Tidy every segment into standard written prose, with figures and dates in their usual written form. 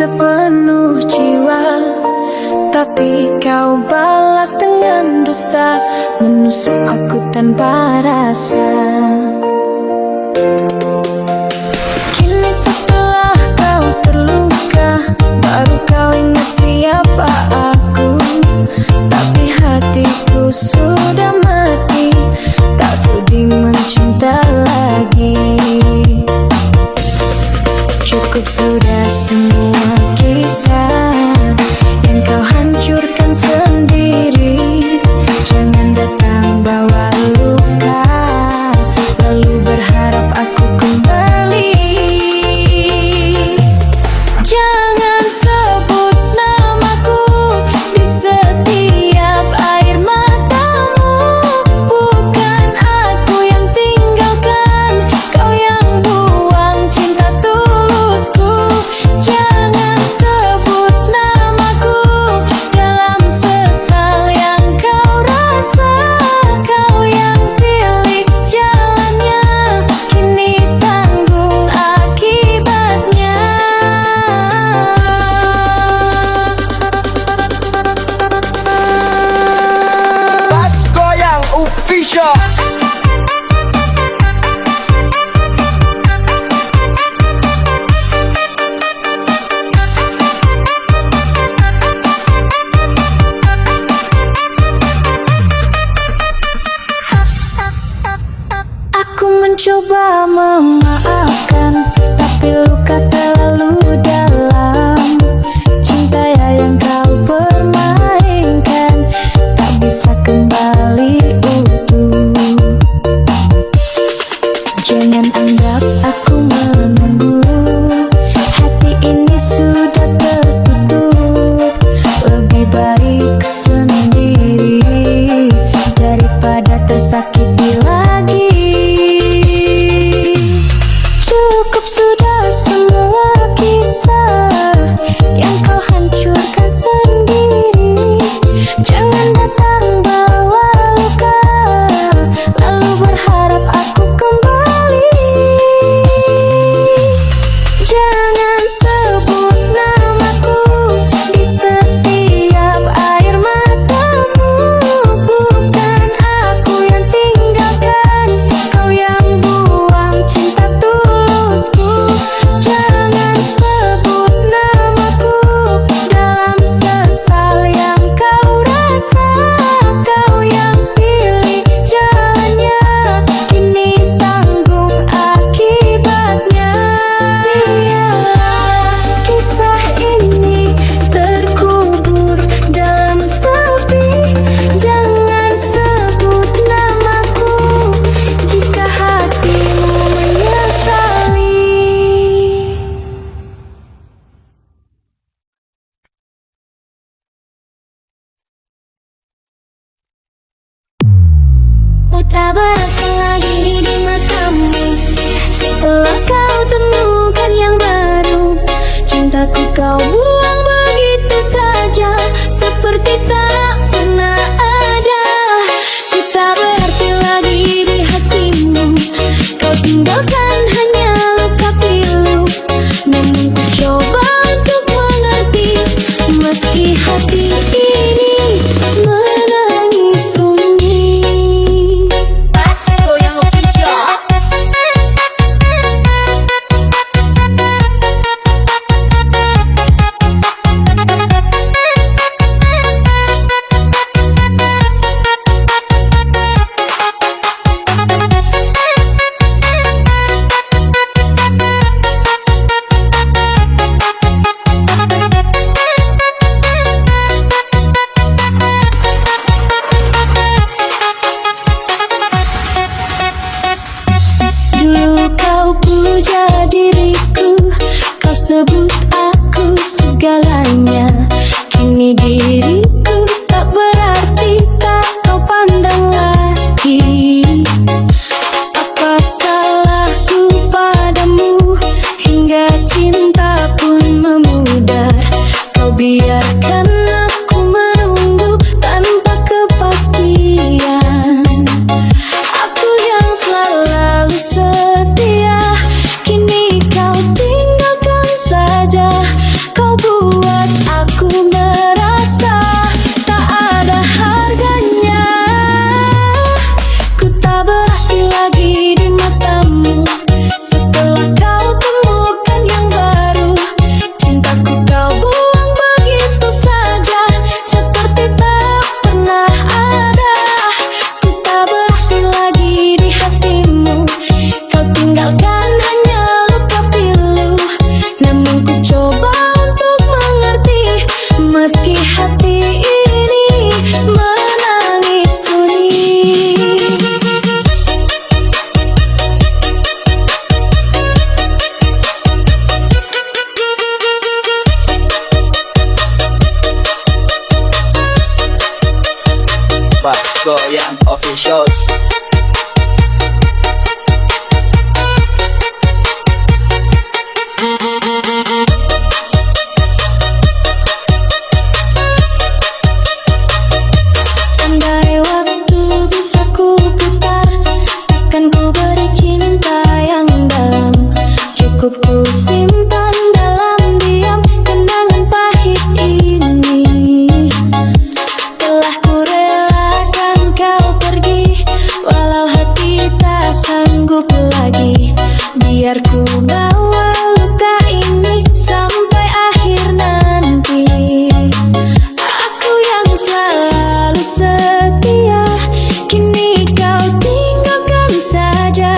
sepenuh jiwa, tapi kau balas dengan dusta, menusuk aku tanpa rasa. Kini setelah kau terluka, baru kau ingat siapa aku. Tapi hatiku sudah mati, tak sudi mencinta lagi. Cukup sudah semua kisah yang kau hancurkan sendiri. Jangan datang bawa luka, lalu berharap aku kembali. Jangan sebut namaku di setiap air matamu. Bukan aku yang tinggalkan, kau yang buang cinta tulusku. Jangan sebut namaku dalam sesal yang kau rasa. Kau yang pilih jalannya, kini tanggung akibatnya. Pas Goyang Official. Aku mencoba memaafkan, tapi luka terlalu dalam. Cinta yang kau permainkan tak bisa kembali utuh. Jangan anggap aku menunggu, hati ini sudah tertutup. Lebih baik sendiri daripada tersakiti lagi. Cukup sudah semua kisah yang kau hancurkan sendiri. Jangan datang bawa luka, lalu berharap aku kembali. Jangan sebut namaku di setiap air matamu. Bukan aku yang tinggalkan, kau yang buang cinta tulusku. Jangan sebut namaku dalam sesal yang kau rasa. Kau yang pilih jalannya, kini tanggung akibatnya. Biarlah kisah ini terkubur dalam sepi. Jangan sebut namaku jika hatimu menyesali. Tak berasing lagi di matamu setelah kau temukan yang baru. Cintaku kau buang begitu saja, seperti tak pernah ada. Ku tak berarti lagi di hatimu, kau tinggalkan hanya luka pilu. Namun ku coba untuk mengerti, meski hati ini menangis sunyi. Dulu kau puja diriku, kau sebut aku segalanya. Kini diriku tak berarti, tak kau pandang lagi. Apa salahku padamu, hingga cinta pun memudar. Kau biarkan aku menunggu tanpa kepastian. Aku yang selalu setia, kini kau tinggalkan saja. Kau Official. Andai waktu bisa ku putar, akan ku beri cinta yang dalam. Cukup ku simpan dalam diam kenangan pahit ini. Telah ku relakan kau pergi, walau hati tak sanggup lagi. Biar ku bawa luka ini sampai akhir nanti. Aku yang selalu setia, kini kau tinggalkan saja.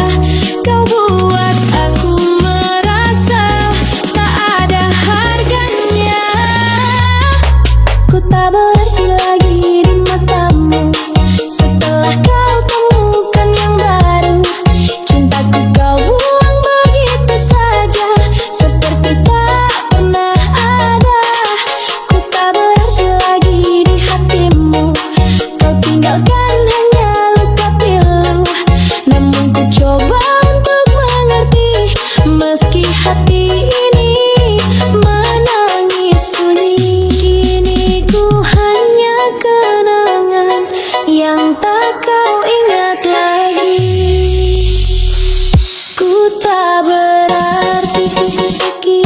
Kau buat aku merasa tak ada harganya. Ku tak berarti lagi di matamu setelah kau temukan yang baru. Cintaku kau buang begitu saja, seperti tak pernah ada. Ku tak berarti lagi di hatimu, kau tinggalkan hanya luka pilu. Namun ku coba untuk mengerti, meski hati ini menangis sunyi. Kini ku hanya kenangan yang tak kau ingat lagi. Ku tak berarti lagi.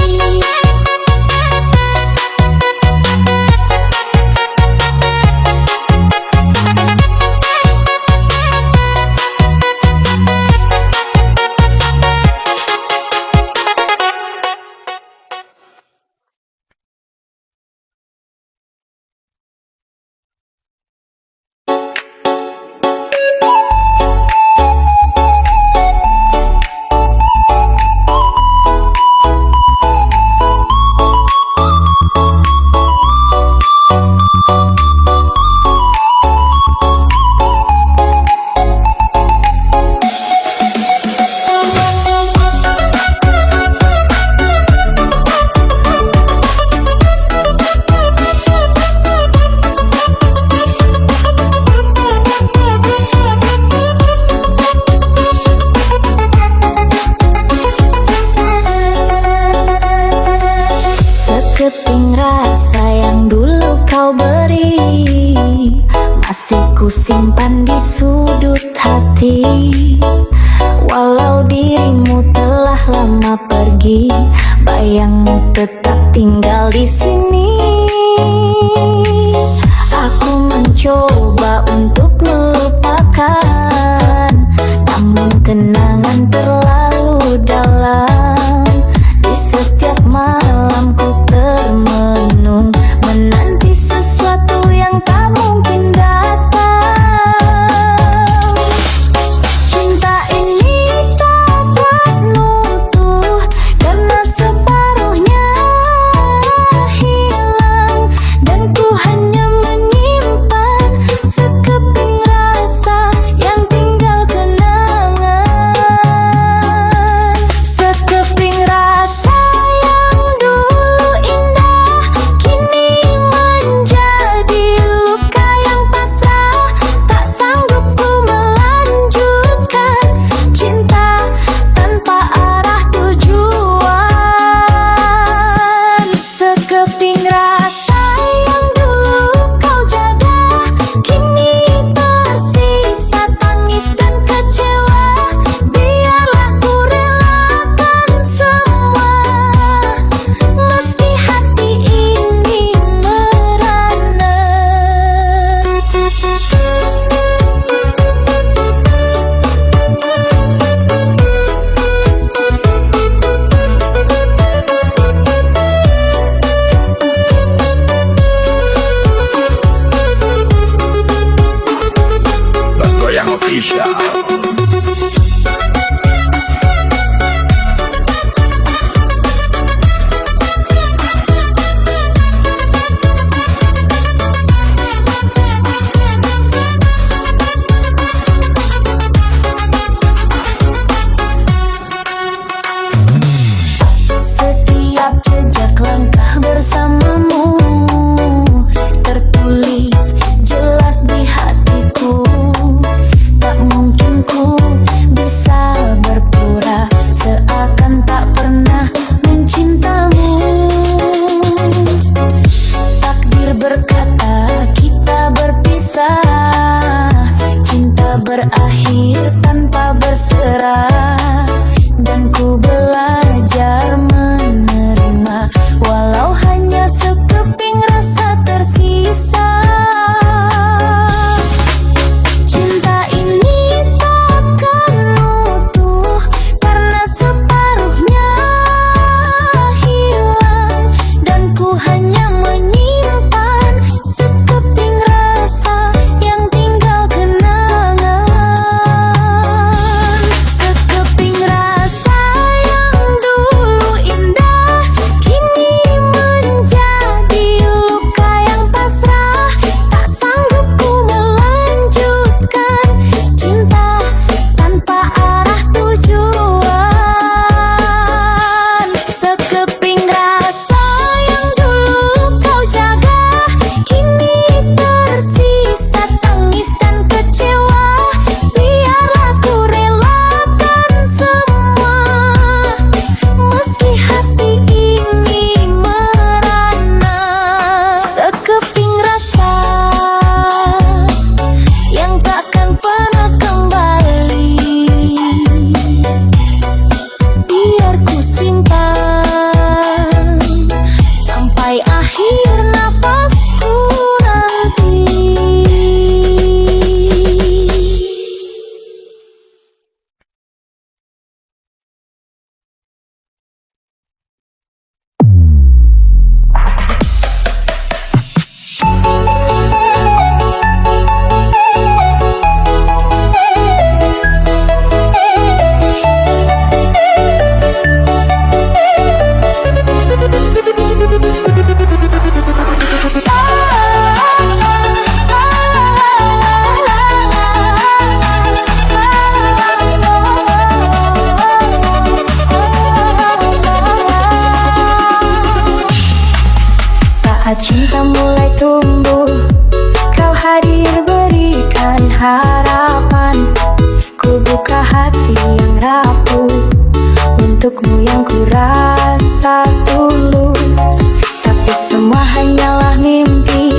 Sekeping rasa yang dulu kau beri, masih ku simpan di sudut hati. Walau dirimu telah lama pergi, bayangmu tetap tinggal di sini. Aku mencoba untuk melupakan, namun kenangan terlalu dalam. Di setiap malam ku termenung, menanti sesuatu yang tak mungkin datang. Cinta ini tak mutu karena separuhnya hilang, dan ku hanya menyimpan sekeping rasa yang tinggal kenangan. Sekeping rasa yang dulu indah, kini menjadi luka yang pasrah. Tak sanggup ku melanjutkan cinta tanpa arah tujuan. Sekeping rasa yang dulu kau jaga, kini tersisa tangis dan kecewa. Biarlah ku relakan semua, meski hati ini merana. Mas Goyang Official. Setiap jejak langkah bersamamu tertulis jelas di hatiku. berakhir tanpa berserah, dan ku belajar menerima walau hanya sekeping rasa tersisa. Cinta ini takkan utuh karena separuhnya hilang, dan ku hanya menyimpan sekeping rasa yang tinggal kenangan. Sekeping rasa yang dulu indah kini menjadi luka yang pasrah. Tak sanggup ku melanjutkan cinta tanpa arah tujuan. Sekeping rasa yang dulu kau jaga kini tersisa tangis dan kecewa. Biarlah ku relakan semua meski hati ini merana. Sekeping rasa yang takkan pernah kembali, biar ku simpan sampai akhir nafasku nanti. Saat cinta mulai tumbuh, kau hadir berikan harapan. Ku buka hati yang rapuh untukmu yang ku rasa tulus. Tapi semua hanyalah mimpi,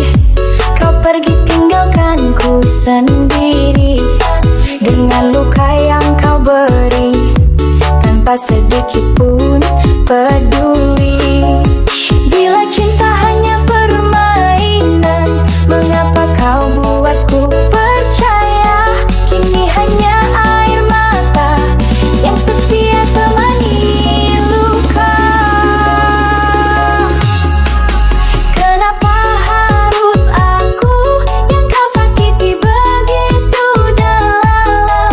kau pergi tinggalkan ku sendiri. Dengan luka yang kau beri tanpa sedikit pun peduli. Bila cinta hanya permainan, mengapa kau buatku percaya? Kini hanya air mata yang setia temani luka. Kenapa harus aku yang kau sakiti begitu dalam?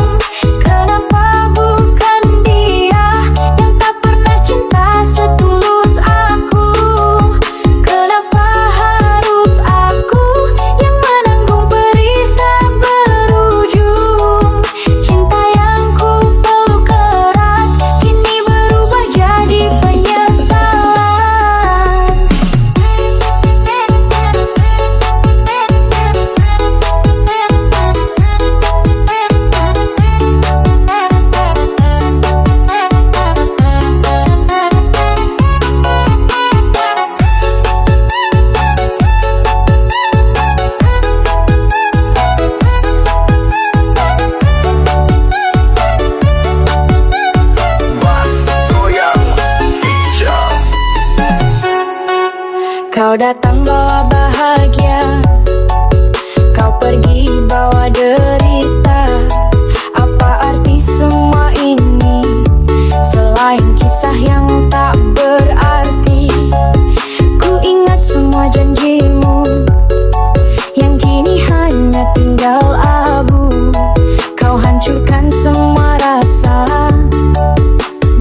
Kenapa bukan dia yang tak pernah cinta setulus aku? Kenapa harus aku yang menanggung perih tak berujung? Cinta yang ku peluk erat kini berubah jadi penyesalan. Bass goyang official. Kau datang bawa bahagia, kau pergi bawa derita. Apa arti semua ini selain kisah yang tak berarti? Ku ingat semua janjimu yang kini hanya tinggal abu. Kau hancurkan semua rasa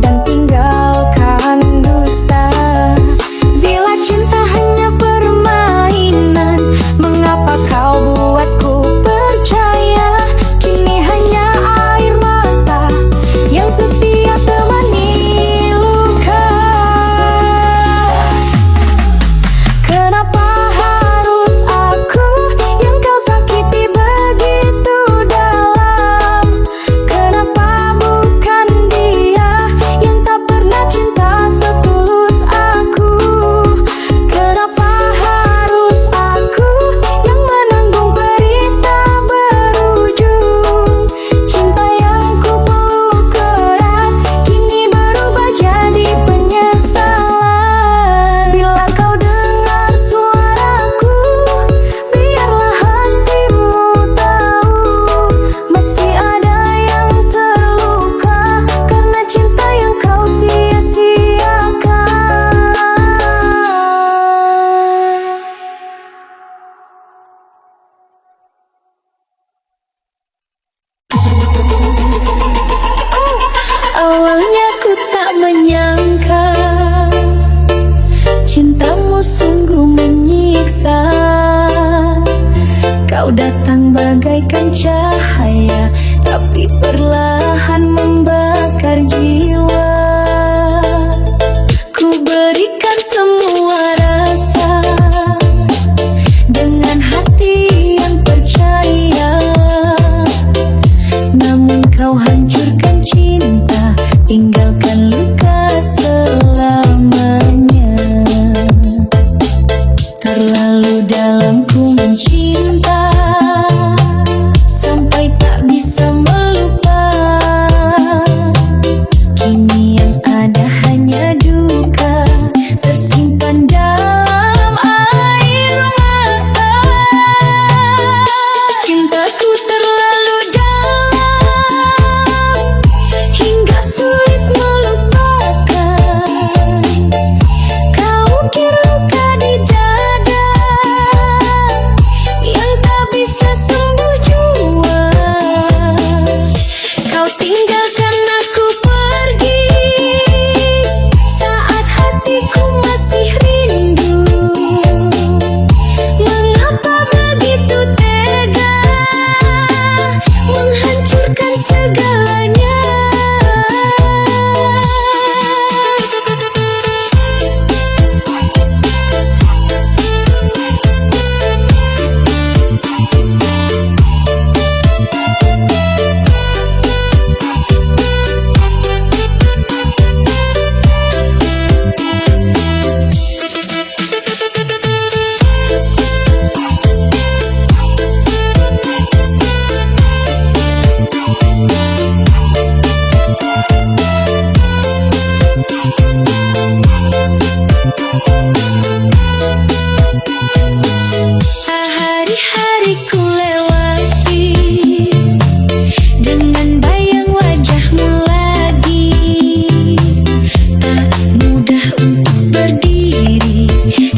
dan tinggalkan dusta. Bila cinta hanya permainan, Kau datang bagaikan cahaya, tapi perlahan membakar jiwa. Ku berikan semua rasa dengan hati yang percaya, namun kau hancurkan cinta, tinggalkan luka selamanya. Terlalu dalam ku mencinta, sampai tak bisa melupa. Kini yang ada hanya duka, tersimpan dalam air mata. Cintaku terlalu dalam, hingga sulit melupakan. Kau ukir luka di dada, yang tak bisa sembuh jua. Kau tinggalkan aku pergi, saat hatiku masih rindu. Mengapa begitu tega, menghancurkan segalanya? Hari-hari ku lewati dengan bayang wajahmu lagi. Tak mudah untuk berdiri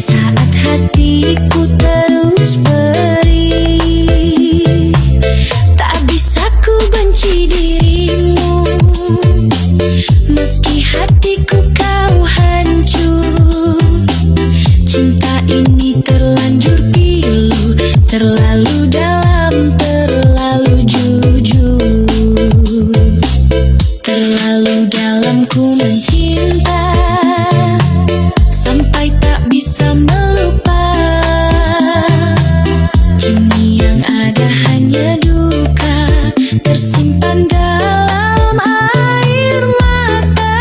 saat hatiku terus perih. Tak bisa ku benci dirimu, meski hatiku kau hancur. Cinta ini terlanjur pilu, terlalu dalam, terlalu jujur. Terlalu dalam ku mencinta, sampai tak bisa melupa. Kini yang ada hanya duka, tersimpan dalam air mata.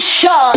Official.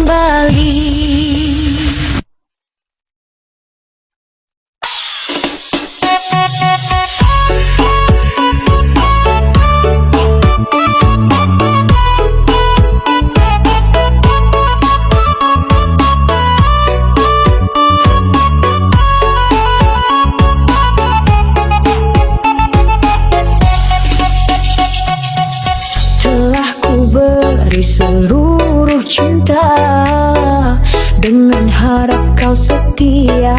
kembali. Telah ku beri seluruh cinta dengan harap kau setia.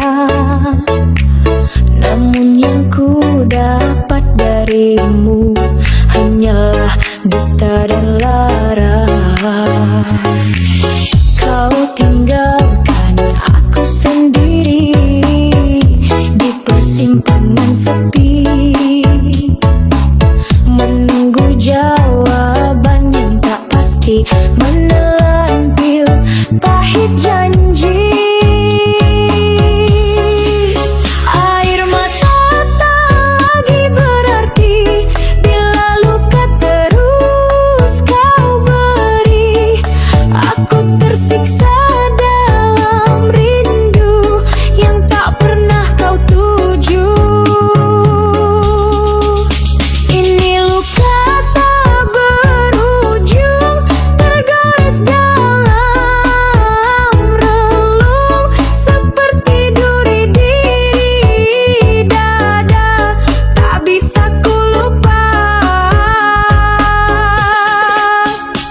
Namun yang ku dapat darimu hanyalah dusta dan lara. Kau tinggalkan aku sendiri di persimpangan sepi, menunggu jawaban yang tak pasti, menelan pil pahit janji. Air mata tak lagi berarti bila luka terus kau beri. Aku tersiksa dalam rindu yang tak pernah kau tuju. Ini luka tak berujung, tergores dalam relung seperti duri di dada, tak bisa ku lupa.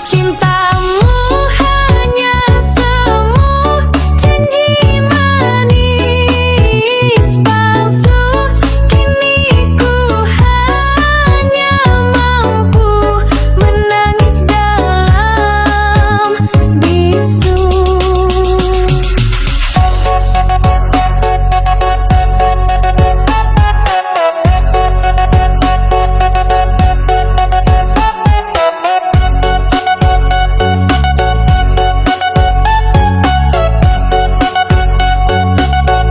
Cintamu hanya semu, janji manis palsu. Kini ku hanya mampu menangis dalam bisu.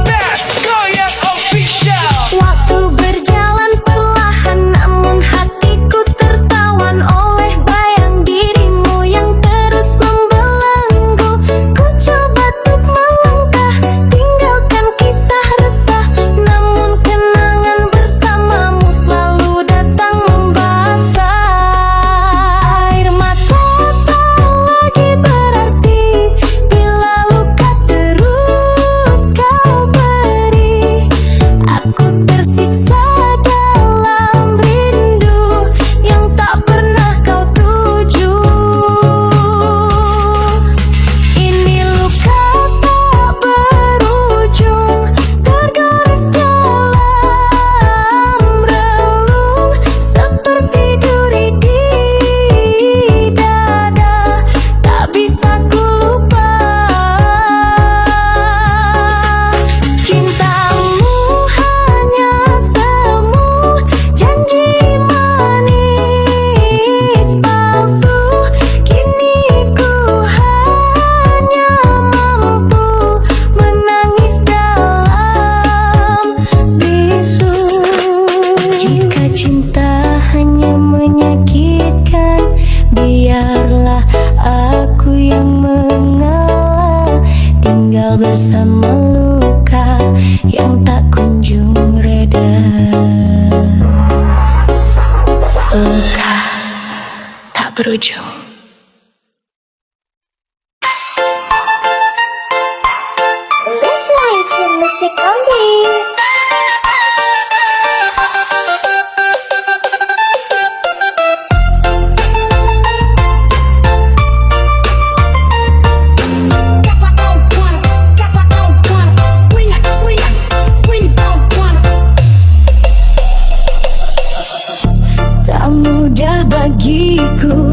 That's Goyang Official. Waktu berjalan perlahan, namun hatiku tertawan oleh bayang dirimu yang terus membelenggu. Ku coba untuk melangkah, tinggalkan kisah resah, namun kenangan bersamamu selalu datang membasah. Air mata tak lagi berarti bila luka terus kau beri. Aku tersiksa dalam rindu yang tak pernah kau tuju. Ini luka tak berujung, tergores dalam relung seperti duri di dada, tak bisa ku lupa. Cintamu hanya semu, janji manis palsu. Kini ku hanya mampu menangis dalam bisu. Jika cinta hanya menyakitkan, biarlah aku yang mengalah, tinggal bersama luka yang tak kunjung reda. Luka tak berujung. This is Musik Only. Tak mudah bagiku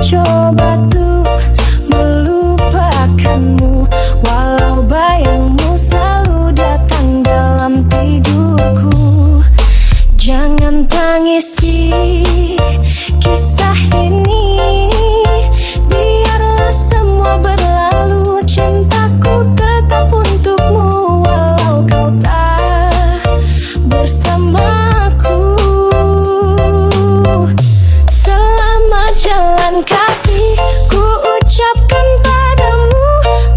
coba tuh melupakanmu, walau bayangmu selalu datang dalam tidurku. Jangan tangisi kisah ini, biarlah semua berlalu. Cintaku tetap untukmu, walau kau tak bersamaku. Selamat jalan kasih ku ucapkan padamu,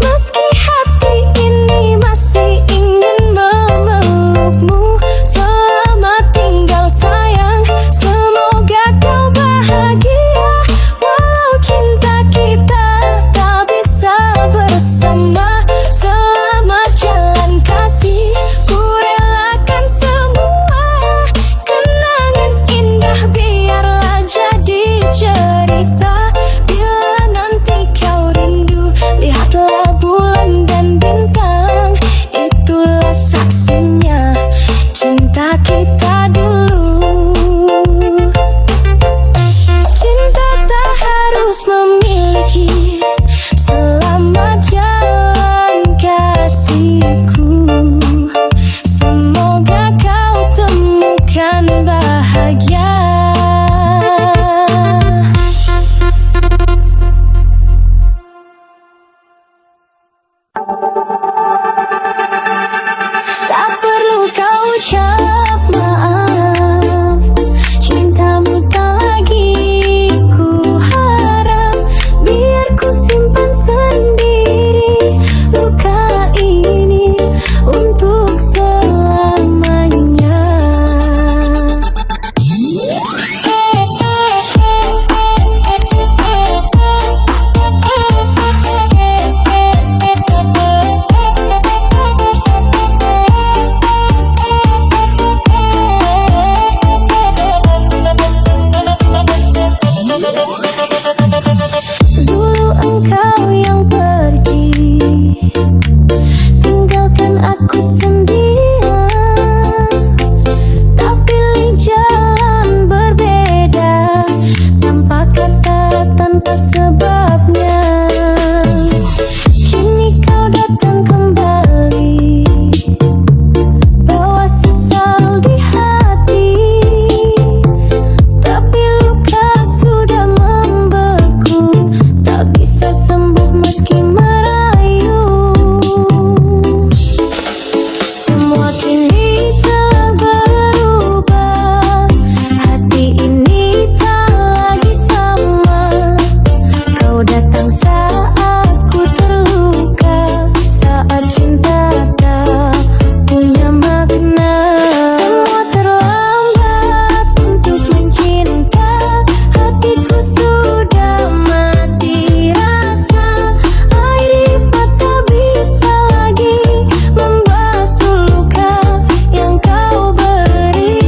meski hati ini masih ingin memelukmu. Selamat tinggal sayang, semoga kau bahagia, walau cinta kita tak bisa bersama. Selamat jalan kasih, ku relakan semua kenangan indah, biarlah jadi cerita. Bila nanti kau rindu, lihatlah bulan dan bintang, itulah saksinya cinta kita dulu. Cinta tak harus memiliki. Selamat jalan kasihku, semoga kau temukan bahagia. Tak perlu kau ucap maaf, cintamu tak lagi ku harap. Biar ku simpan sendiri luka ini untuk selamanya. Dulu engkau yang pergi, tinggalkan aku sendirian. Tak pilih jalan berbeda, tanpa kata, tanpa sebabnya. Kini kau datang kembali, bawa sesal di hati, tapi luka sudah membeku, tak bisa sembuh meski merayu. Semua kini telah berubah, hati ini tak lagi sama. Kau datang saat ku terluka, saat cinta tak punya makna. Semua terlambat untuk mencinta, hatiku sudah mati rasa. Air mata bisa lagi membasuh luka yang kau beri.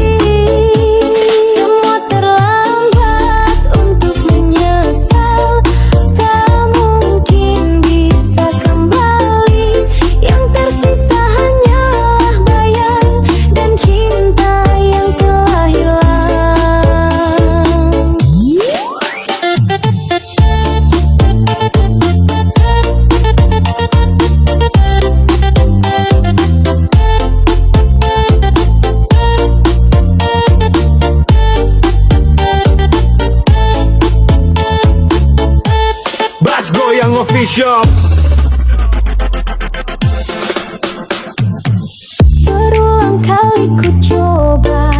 Semua terlambat untuk menyesal, tak mungkin bisa kembali. Yang tersisa hanyalah bayang dan cinta yang telah hilang. Bass Goyang Official. Berulang kali ku coba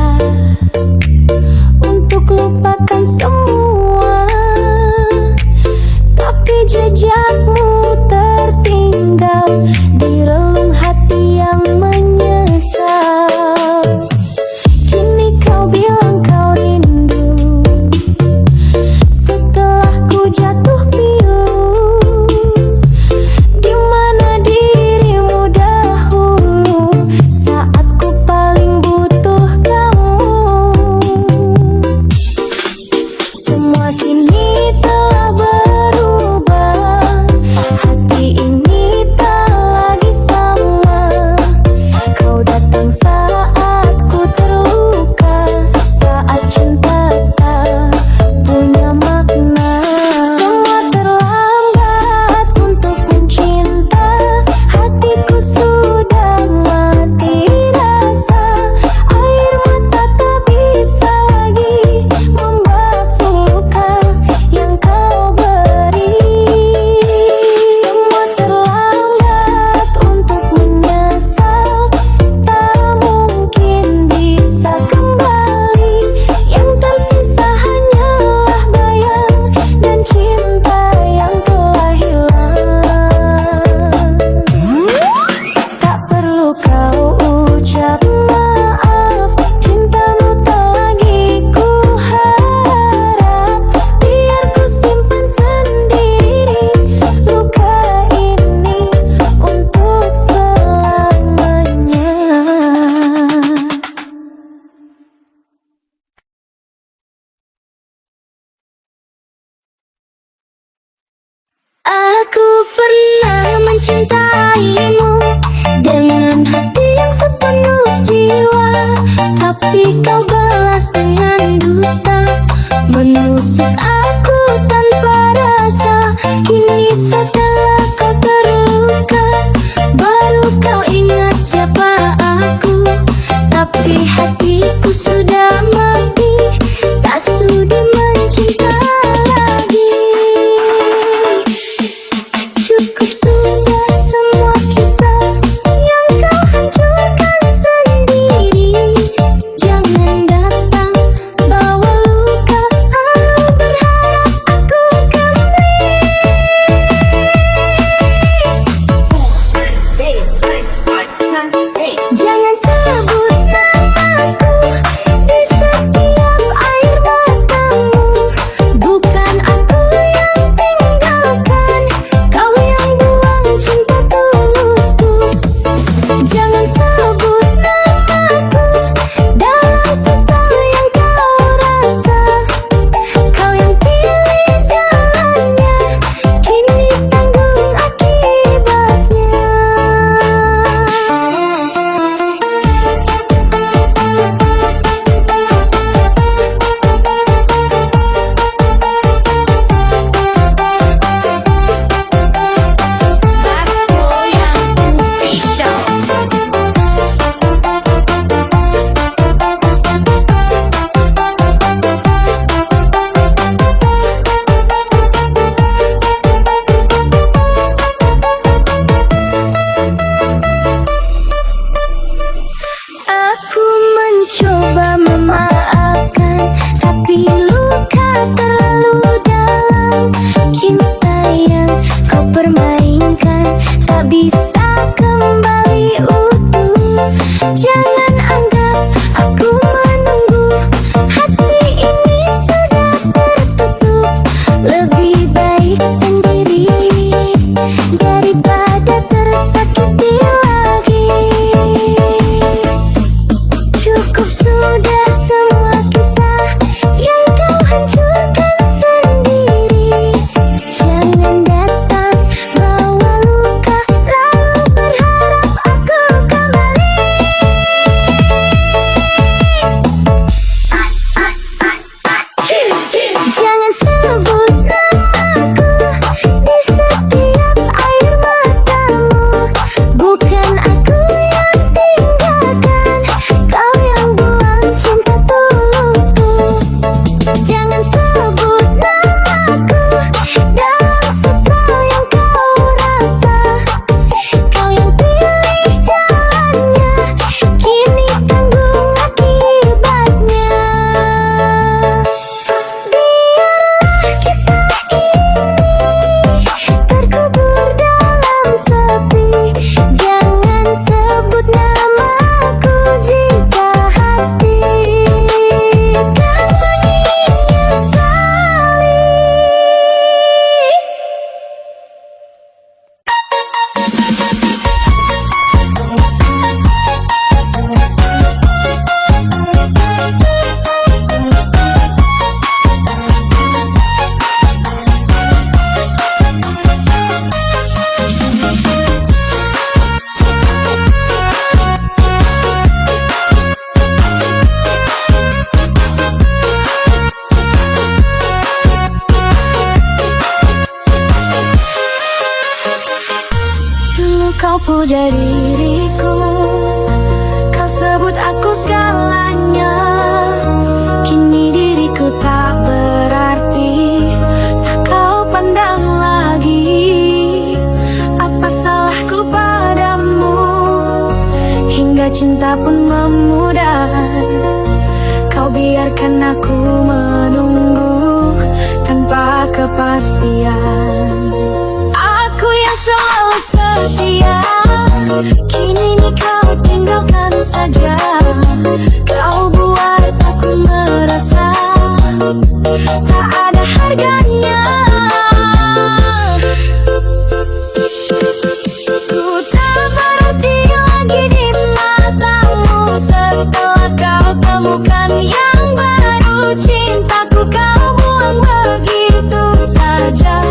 untuk lupakan semua, tapi jejakmu tertinggal di relung hati yang menyesal. Kini kau bilang kau rindu, setelah ku jatuh pilu. Di mana dirimu dahulu, saat ku paling butuh kamu. pernah mencintaimu dengan hati yang sepenuh jiwa, tapi kau balas dengan dusta, menusuk aku tanpa rasa. Kini setelah kau terluka, baru kau ingat siapa aku. Tapi hatiku sudah mati, tak sudi mencinta lagi. Cukup sudah semua kisah yang kau hancurkan sendiri. Jangan datang bawa luka, lalu berharap aku kembali. Jangan sebut namaku di setiap air matamu. Bukan aku yang tinggalkan, kau yang buang cinta tulusku. Jangan sebut namaku dalam sesal yang kau rasa. Kau yang pilih jalannya, kini tanggung akibatnya. Aku mencoba memaafkan, tapi luka terlalu dalam. Cinta yang kau permainkan tak bisa kembali utuh. Jangan anggap aku menunggu, hati ini sudah tertutup. Lebih baik sendiri daripada tersakiti lagi. Cukup sudah semua kisah yang kau hancurkan sendiri. Jangan datang bawa luka, lalu berharap aku kembali. Jangan sebut namaku di setiap air matamu. Bukan aku yang tinggalkan, kau yang buang cinta tulusku. Jangan sebut namaku dalam sesal yang kau rasa. Kau yang pilih jalannya, kini tanggung akibatnya. Biarlah kisah ini terkubur dalam sepi. Jangan sebut namaku jika hati kau menyesali. Dulu kau puja diriku, kau sebut aku segalanya. Kini diriku tak berarti, tak kau pandang lagi. Apa salahku padamu, hingga cinta pun memudar. Kau biarkan aku menunggu tanpa kepastian. Aku yang selalu setia, kini kau tinggalkan saja. Kau buat aku merasa tak ada harganya. Ku tak berarti lagi di matamu setelah kau temukan yang baru. Cintaku kau buang begitu saja.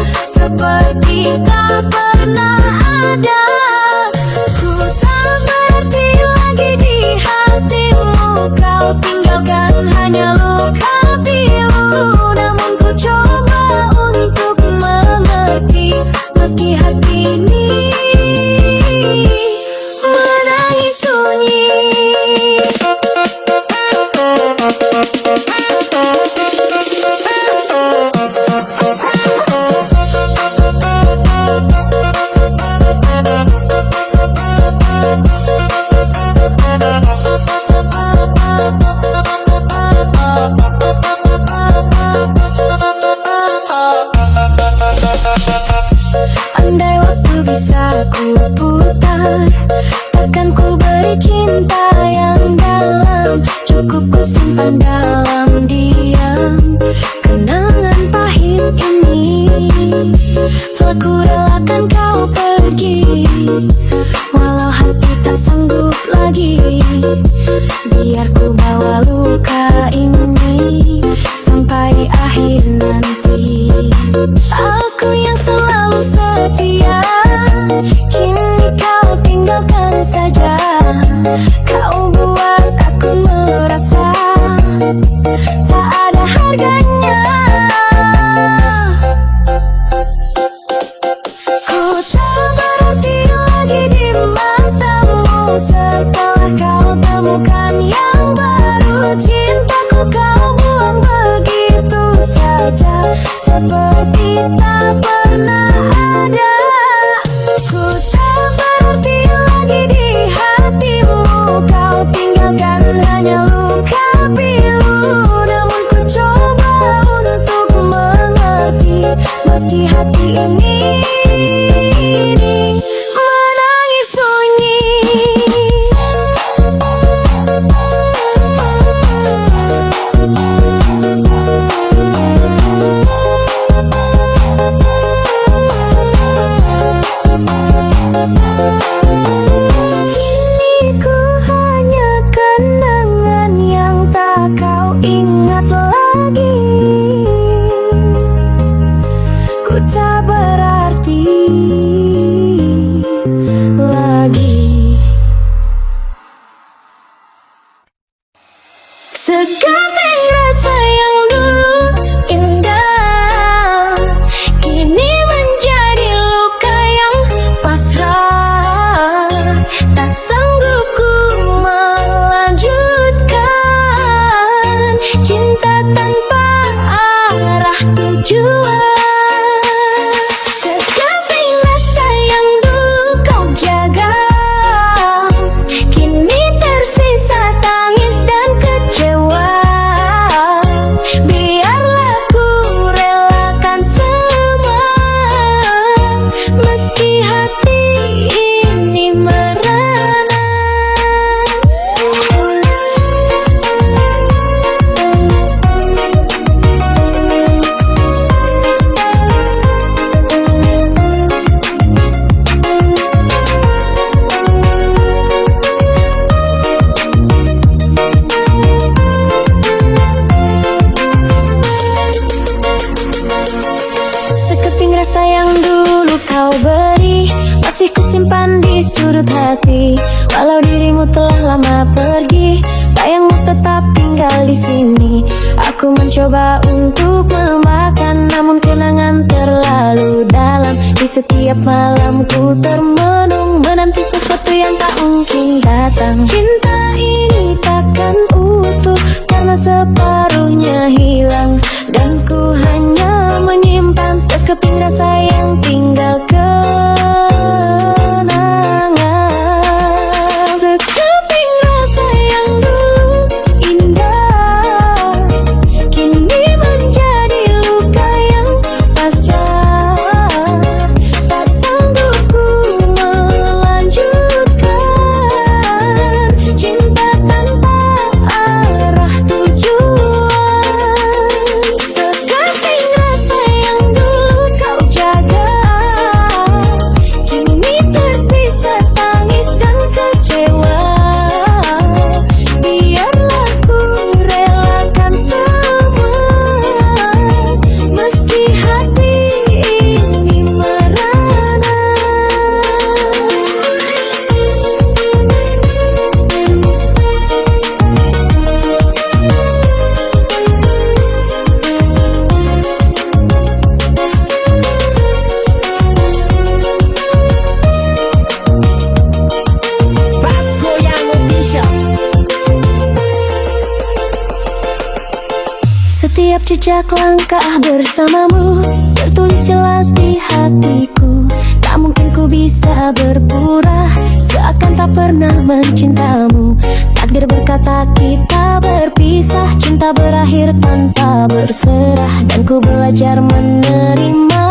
Andai waktu bisa ku putar, takkan ku beri cinta yang dalam. Cukup ku simpan dalam diam kenangan pahit ini. Telah ku relakan kau pergi, walau hati tak sanggup lagi. Biar ku bawa luka ini sampai akhir nanti. Aku yang selalu setia, kini kau tinggalkan saja. Kau buat aku merasa tak ada harganya. Ku tak berarti lagi di matamu setelah kau temukan yang baru. Cintaku kau buang begitu saja, seperti tak pernah ada. Ku tak berarti lagi di hatimu, kau tinggalkan hanya luka pilu. Namun ku coba untuk mengerti, meski hati ini menangis sunyi. Kini ku hanya kenangan yang tak kau ingat lagi. Ku tak berarti lagi. Sekeping rasa yang dulu indah kini menjadi luka yang pasrah. Tak sanggup ku melanjutkan cinta tanpa arah tujuan. Sekeping rasa yang dulu kau jaga kini tersisa tangis dan kecewa. Biarlah ku relakan semua, meski hati ini merana. Sekeping rasa yang dulu kau beri masih kusimpan di sudut hati. Walau dirimu telah lama pergi, bayangmu tetap tinggal di sini. Aku mencoba untuk melupakan, namun kenangan terlalu dalam. Di setiap malam ku termenung, menanti sesuatu yang tak mungkin datang. Cinta ini takkan utuh karena separuhnya hilang, dan ku hanya menyimpan sekeping rasa yang tinggal kenangan. Sekeping rasa yang dulu indah kini menjadi luka yang pasrah. Tak sanggup ku melanjutkan cinta tanpa arah tujuan. Sekeping rasa yang dulu kau jaga kini tersisa tangis dan kecewa. Biarlah ku relakan semua, meski hati ini merana. Bass Goyang Official. Setiap jejak langkah bersamamu tertulis jelas di hatiku. Tak mungkin ku bisa berpura seakan tak pernah mencintamu. Takdir berkata kita berpisah, cinta berakhir tanpa berserah. Dan ku belajar menerima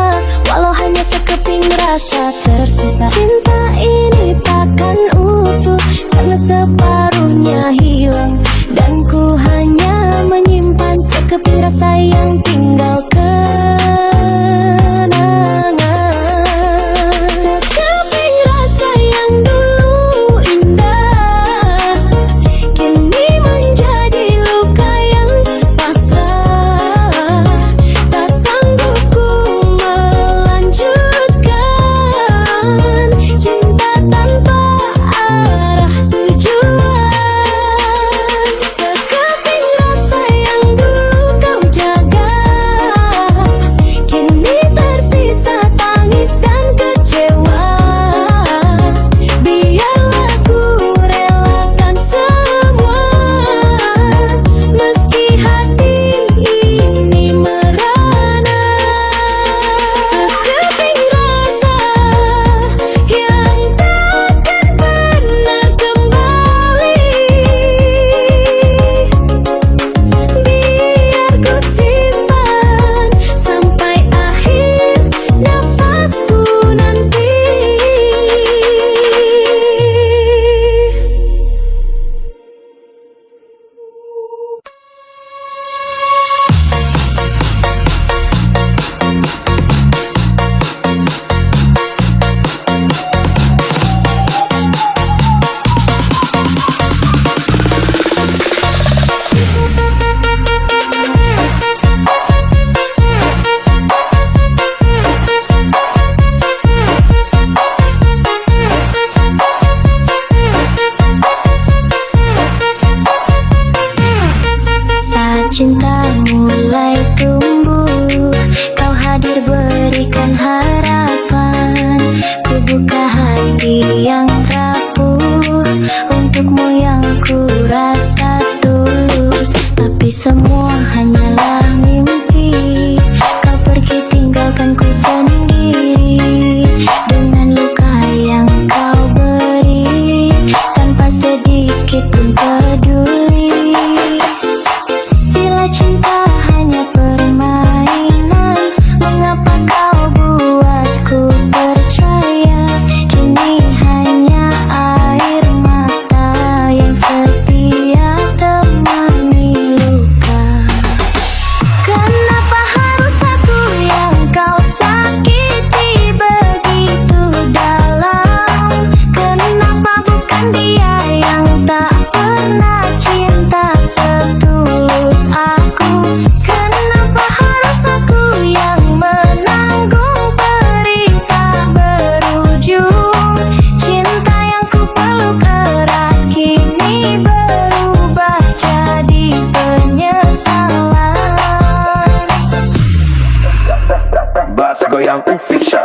Goyang Official.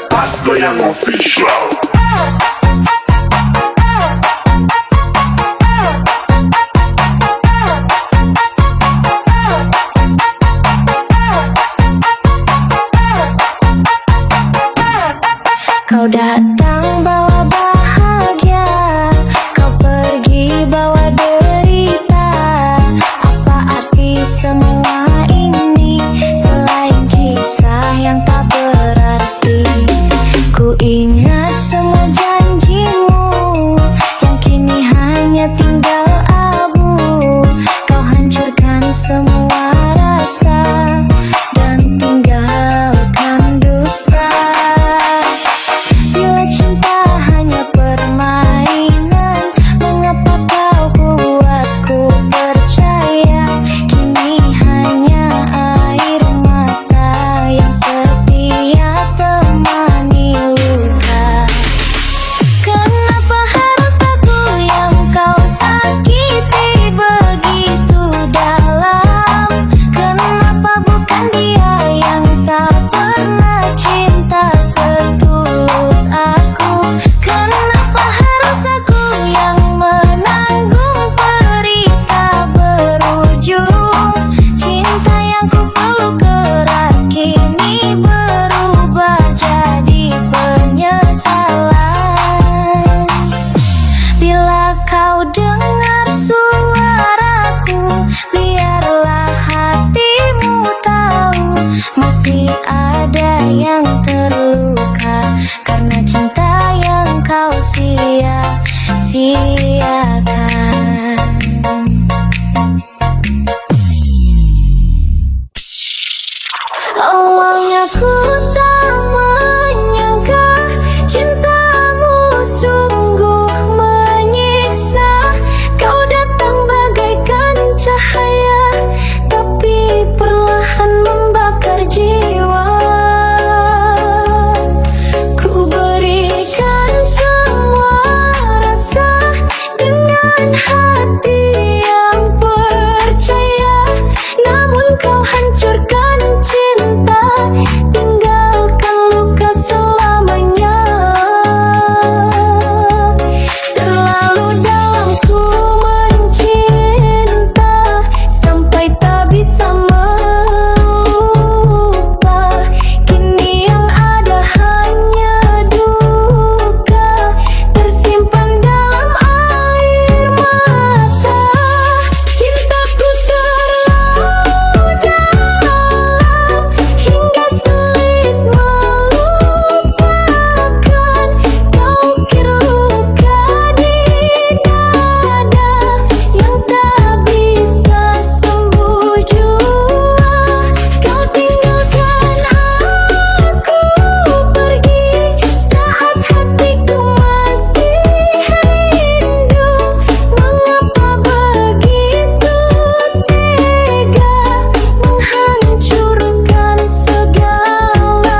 Mas Goyang Official. Kau datang bawa bahagia, kau pergi bawa derita. Apa arti semua ini selain kisah yang tak berarti? Ku ingat semua janjimu yang kini hanya tinggal abu. Kau hancurkan semua rasa dan tinggalkan dusta. Bila cinta hanya permainan, mengapa kau buatku percaya? Kini hanya air mata yang setia temani luka. Kenapa harus aku yang kau sakiti begitu dalam? Kenapa bukan dia yang tak pernah cinta setulus aku? Kenapa harus aku yang menanggung derita berujung? Cinta yang ku peluk erat kini berubah jadi penyesalan. Bila kau dengar suaraku, biarlah hatimu tahu masih ada yang terluka karena cinta yang kau sia-siakan. Awalnya ku tak menyangka cintamu sungguh menyiksa. Kau datang bagaikan cahaya, tapi perlahan membakar jiwa. Ku berikan semua rasa dengan hati yang percaya, namun kau hancurkan cinta, tinggalkan luka selamanya. Terlalu dalam ku mencinta sampai tak bisa melupa. Kini yang ada hanya duka tersimpan dalam air mata. Cintaku terlalu dalam hingga sulit melupakan. Kau ukir luka di dada yang tak bisa sembuh jua. Kau tinggalkan aku pergi saat hatiku masih rindu. Mengapa begitu tega menghancurkan segalanya?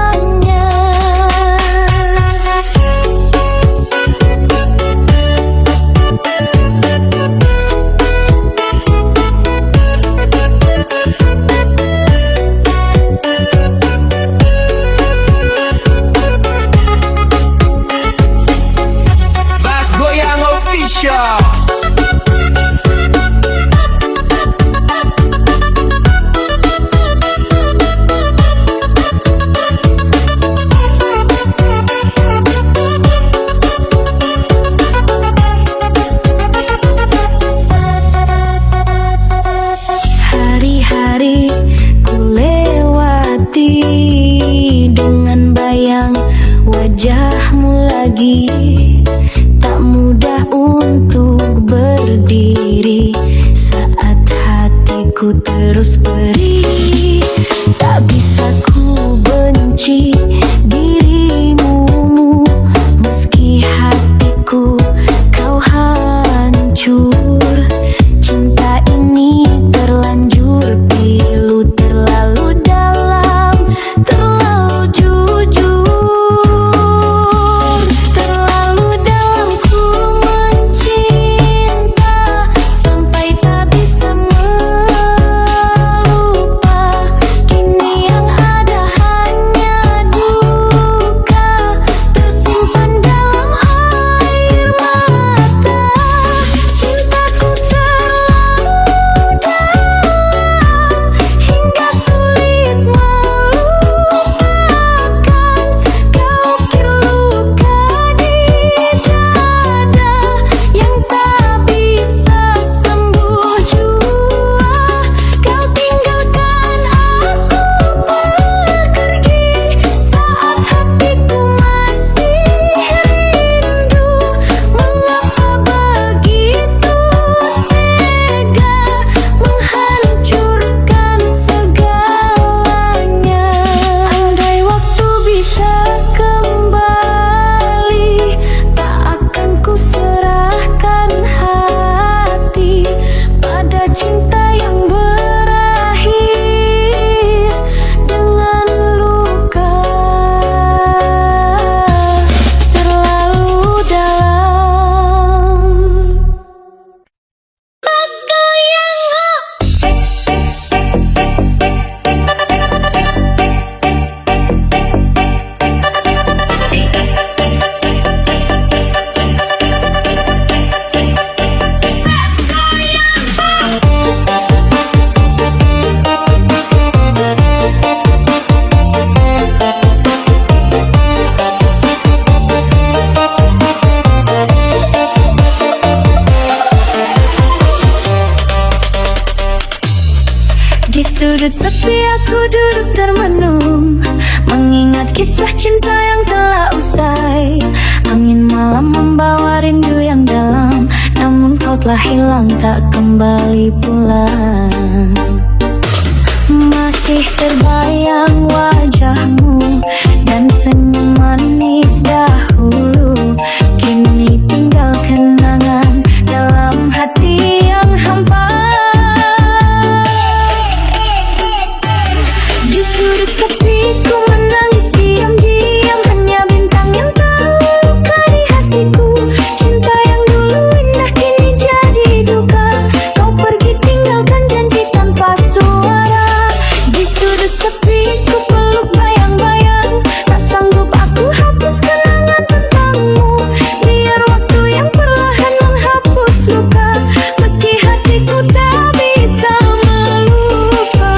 Mas Goyang Official. Hari-hari ku lewati dengan bayang wajahmu lagi. Tak mudah untuk berdiri saat hatiku terus perih. Tak bisa ku benci dirimu meski hatiku kau hancur. Cinta ini terlanjur pilu, terlalu dalam, terlalu jujur. sudut sepi aku duduk termenung, mengingat kisah cinta yang telah usai. Angin malam membawa rindu yang dalam, namun kau telah hilang tak kembali pulang. Masih terbayang wajahmu dan senyum manis dahulu, kini tinggal kenangan dalam hati yang hampa. Di sudut sepi ku menangis diam-diam, hanya bintang yang tahu luka di hatiku. Cinta yang dulu indah kini jadi duka, kau pergi tinggalkan janji tanpa suara. Di sudut sepi ku peluk bayang-bayang, tak sanggup aku hapus kenangan tentangmu. Biar waktu yang perlahan menghapus luka, meski hatiku tak bisa melupa.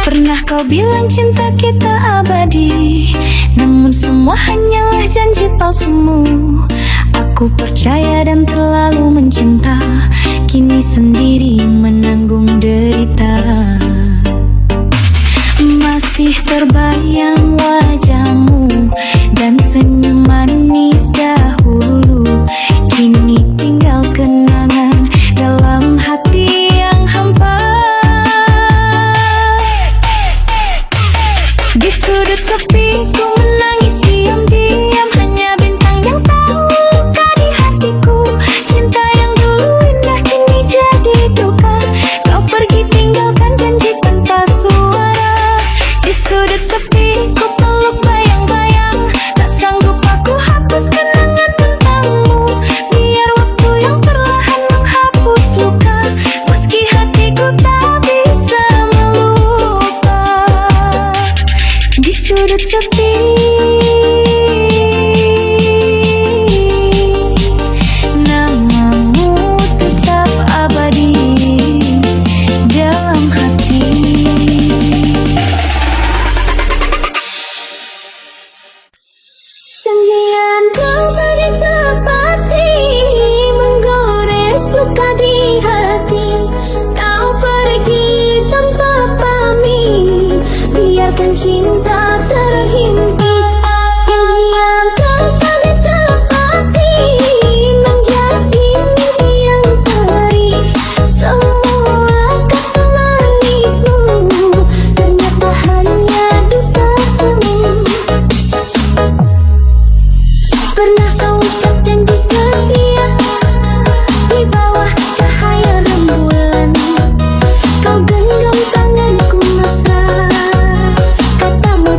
Pernah kau bilang cinta kita abadi, namun semua hanyalah janji palsumu. Aku percaya dan terlalu mencinta, kini sendiri menanggung derita. Masih terbayang wajahmu dan senyum manis dahulu, kini tinggal kenangan dalam hati yang hampa. Di sudut sepi ku menangis diam-diam, hanya bintang yang tahu luka di hatiku. Cinta yang dulu indah kini jadi duka, kau pergi tinggalkan janji tanpa suara. Di sudut sepi ku peluk bayang-bayang, tak sanggup aku hapus kenangan tentangmu. Biar waktu yang perlahan menghapus luka, meski hatiku tak bisa melupa. Di sudut sepi namamu tetap abadi dalam hati. Janjian kau pergi tepati, menggores luka di hati. Kau pergi tanpa pamit, biarkan cinta terhimpit. Janjian kau pergi tepati, menjadi mimpi yang perih. Semua kata manismu ternyata hanya dusta semu. Pernah kau ucap janji setia di bawah cahaya rembulan. Kau genggam tanganku mesra, katamu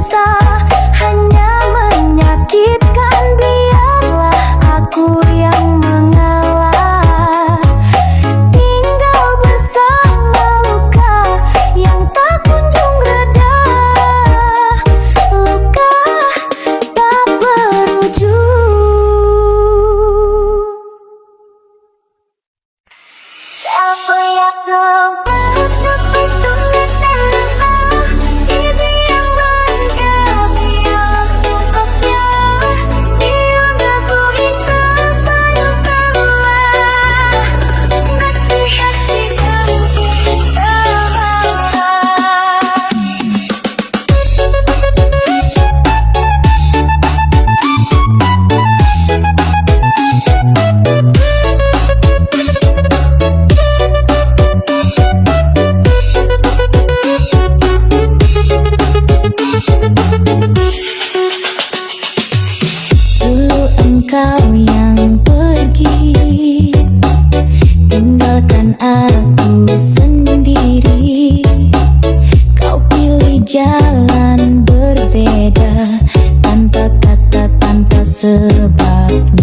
cinta hanya menyakitkan, biarlah aku yang mengalah. Tinggal bersama luka yang tak kunjung reda, luka tak berujung. Apa yang kau kau yang pergi, tinggalkan aku sendiri. Kau pilih jalan berbeda, tanpa kata, tanpa sebab.